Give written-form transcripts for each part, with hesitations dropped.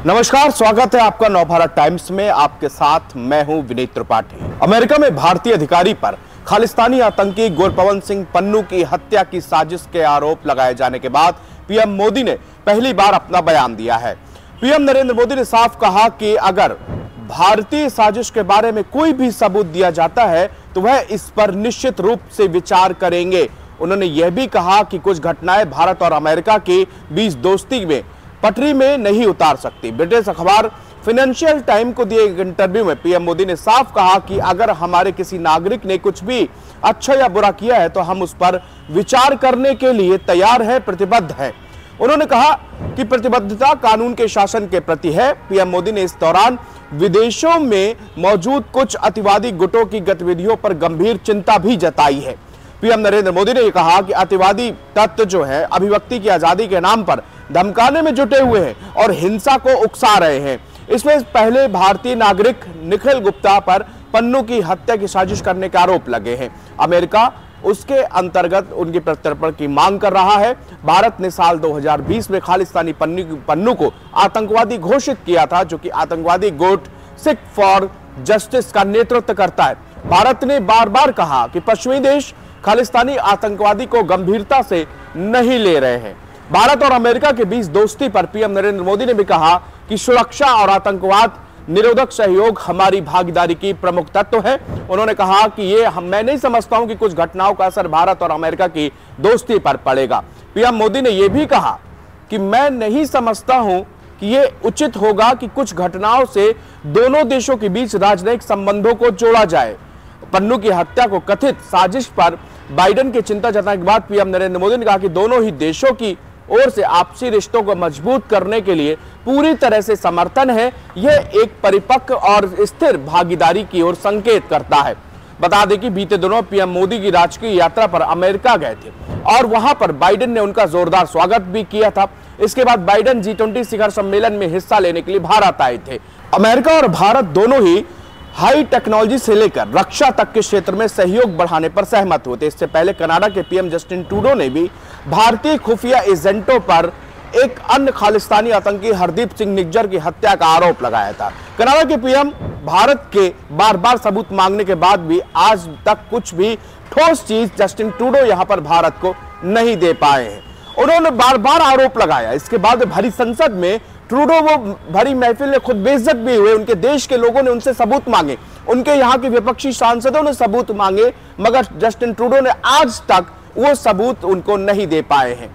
नमस्कार, स्वागत है आपका नवभारत टाइम्स में। आपके साथ मैं हूं विनीत त्रिपाठी। अमेरिका में भारतीय अधिकारी पर खालिस्तानी आतंकी गुरपवंत सिंह पन्नू की हत्या की साजिश के आरोप लगाए जाने के बाद पीएम मोदी ने पहली बार अपना बयान दिया है। पीएम नरेंद्र मोदी ने साफ कहा कि अगर भारतीय साजिश के बारे में कोई भी सबूत दिया जाता है तो वह इस पर निश्चित रूप से विचार करेंगे। उन्होंने यह भी कहा कि कुछ घटनाएं भारत और अमेरिका के बीच दोस्ती में पटरी में नहीं उतार सकती। ब्रिटिश अखबार फाइनेंशियल टाइम को दिए एक इंटरव्यू में पीएम मोदी ने साफ कहा कि अगर हमारे किसी नागरिक ने कुछ भी अच्छा या बुरा किया है तो हम उस पर विचार करने के लिए तैयार है, प्रतिबद्ध है। उन्होंने कहा कि प्रतिबद्धता कानून के शासन के प्रति है। पीएम मोदी ने इस दौरान विदेशों में मौजूद कुछ अतिवादी गुटों की गतिविधियों पर गंभीर चिंता भी जताई है। पीएम नरेंद्र मोदी ने कहा कि अतिवादी तत्व जो है अभिव्यक्ति की आजादी के नाम पर धमकाने में जुटे हुए हैं और हिंसा को उकसा रहे हैं। इसमें पहले भारतीय नागरिक निखिल गुप्ता पर पन्नू की हत्या की साजिश करने के आरोप लगे हैं। अमेरिका उसके अंतर्गत उनकी प्रत्यर्पण की मांग कर रहा है। भारत ने साल 2020 में खालिस्तानी पन्नू को आतंकवादी घोषित किया था, जो कि आतंकवादी गुट सिख फॉर जस्टिस का नेतृत्व करता है। भारत ने बार बार कहा कि पश्चिमी देश खालिस्तानी आतंकवादी को गंभीरता से नहीं ले रहे हैं। भारत और अमेरिका के बीच दोस्ती पर पीएम नरेंद्र मोदी ने भी कहा कि सुरक्षा और आतंकवाद निरोधक सहयोग हमारी भागीदारी की प्रमुख तत्व है। उन्होंने कहा कि मैं नहीं समझता हूं कि कुछ घटनाओं का असर भारत और अमेरिका की दोस्ती पर पड़ेगा। पीएम मोदी ने यह भी कहा कि मैं नहीं समझता हूं कि यह उचित होगा कि कुछ घटनाओं से दोनों देशों के बीच राजनयिक संबंधों को जोड़ा जाए। पन्नू की हत्या को कथित साजिश पर बाइडेन की चिंता जताने के बाद पीएम नरेंद्र मोदी ने कहा कि दोनों ही देशों की ओर से आपसी रिश्तों को मजबूत करने के लिए पूरी तरह से समर्थन है। यह एक परिपक्व और स्थिर भागीदारी की ओर संकेत करता है। बता दें कि बीते दिनों पीएम मोदी की राजकीय यात्रा पर अमेरिका गए थे और वहां पर बाइडेन ने उनका जोरदार स्वागत भी किया था। इसके बाद बाइडेन G20 शिखर सम्मेलन में हिस्सा लेने के लिए भारत आए थे। अमेरिका और भारत दोनों ही हाई टेक्नोलॉजी से लेकर रक्षा तक के क्षेत्र में सहयोग बढ़ाने पर सहमत हुए थे। इससे पहले कनाडा के पीएम जस्टिन ट्रूडो ने भी भारतीय खुफिया एजेंटों पर एक अन्य खालिस्तानी आतंकी हरदीप सिंह निज्जर की हत्या का आरोप लगाया था। कनाडा के पीएम भारत के बार बार सबूत मांगने के बाद भी आज तक कुछ भी ठोस चीज जस्टिन ट्रूडो यहां पर भारत को नहीं दे पाए हैं। उन्होंने बार बार आरोप लगाया। इसके बाद भरी संसद में ट्रूडो वो भरी महफिल में खुद बेइज्जत भी हुए। उनके देश के लोगों ने उनसे सबूत मांगे, उनके यहाँ के विपक्षी सांसदों ने सबूत मांगे, मगर जस्टिन ट्रूडो ने आज तक वो सबूत उनको नहीं दे पाए हैं।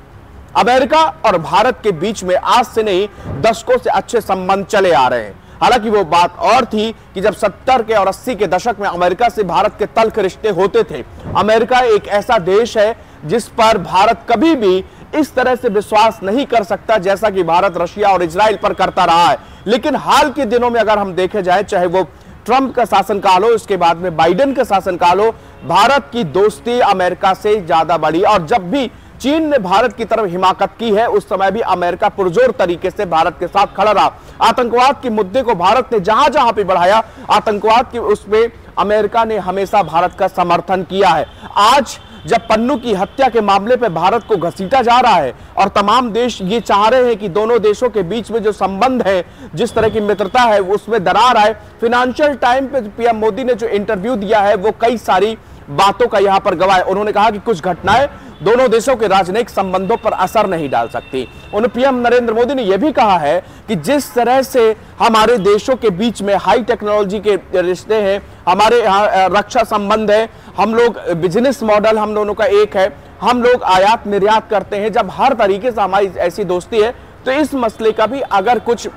अमेरिका और भारत के बीच में आज से नहीं दशकों से अच्छे संबंध चले आ रहे हैं। हालांकि वो बात और थी कि जब 70 के और 80 के दशक में अमेरिका से भारत के तल्ख रिश्ते होते थे। अमेरिका एक ऐसा देश है जिस पर भारत कभी भी इस तरह से विश्वास नहीं कर सकता जैसा कि भारत रशिया और इजराइल पर करता रहा है। लेकिन हाल के दिनों में अगर हम देखे जाए, चाहे वो ट्रंप का शासनकाल हो, इसके बाद में बाइडेन का शासनकाल हो, भारत की दोस्ती अमेरिका से ज्यादा बढ़ी। और जब भी चीन ने भारत की तरफ हिमाकत की है, उस समय भी अमेरिका पुरजोर तरीके से भारत के साथ खड़ा रहा। आतंकवाद के मुद्दे को भारत ने जहां जहां पे बढ़ाया, आतंकवाद के उसमें अमेरिका ने हमेशा भारत का समर्थन किया है। आज जब पन्नू की हत्या के मामले पे भारत को घसीटा जा रहा है और तमाम देश ये चाह रहे हैं कि दोनों देशों के बीच में जो संबंध है, जिस तरह की मित्रता है, उसमें दरार आए। फाइनेंशियल टाइम पे पीएम मोदी ने जो इंटरव्यू दिया है वो कई सारी बातों का यहां पर गवाह है। उन्होंने कहा कि कुछ घटनाएं दोनों देशों के राजनयिक संबंधों पर असर नहीं डाल सकती। उन्होंने पीएम नरेंद्र मोदी ने यह भी कहा है कि जिस तरह से हमारे देशों के बीच में हाई टेक्नोलॉजी के रिश्ते हैं, हमारे यहाँ रक्षा संबंध है, हम लोग बिजनेस मॉडल हम दोनों का एक है, हम लोग आयात निर्यात करते हैं, जब हर तरीके से हमारी ऐसी दोस्ती है तो इस मसले का भी अगर कुछ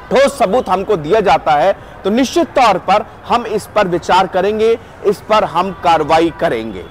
ठोस सबूत हमको दिया जाता है तो निश्चित तौर पर हम इस पर विचार करेंगे, इस पर हम कार्रवाई करेंगे।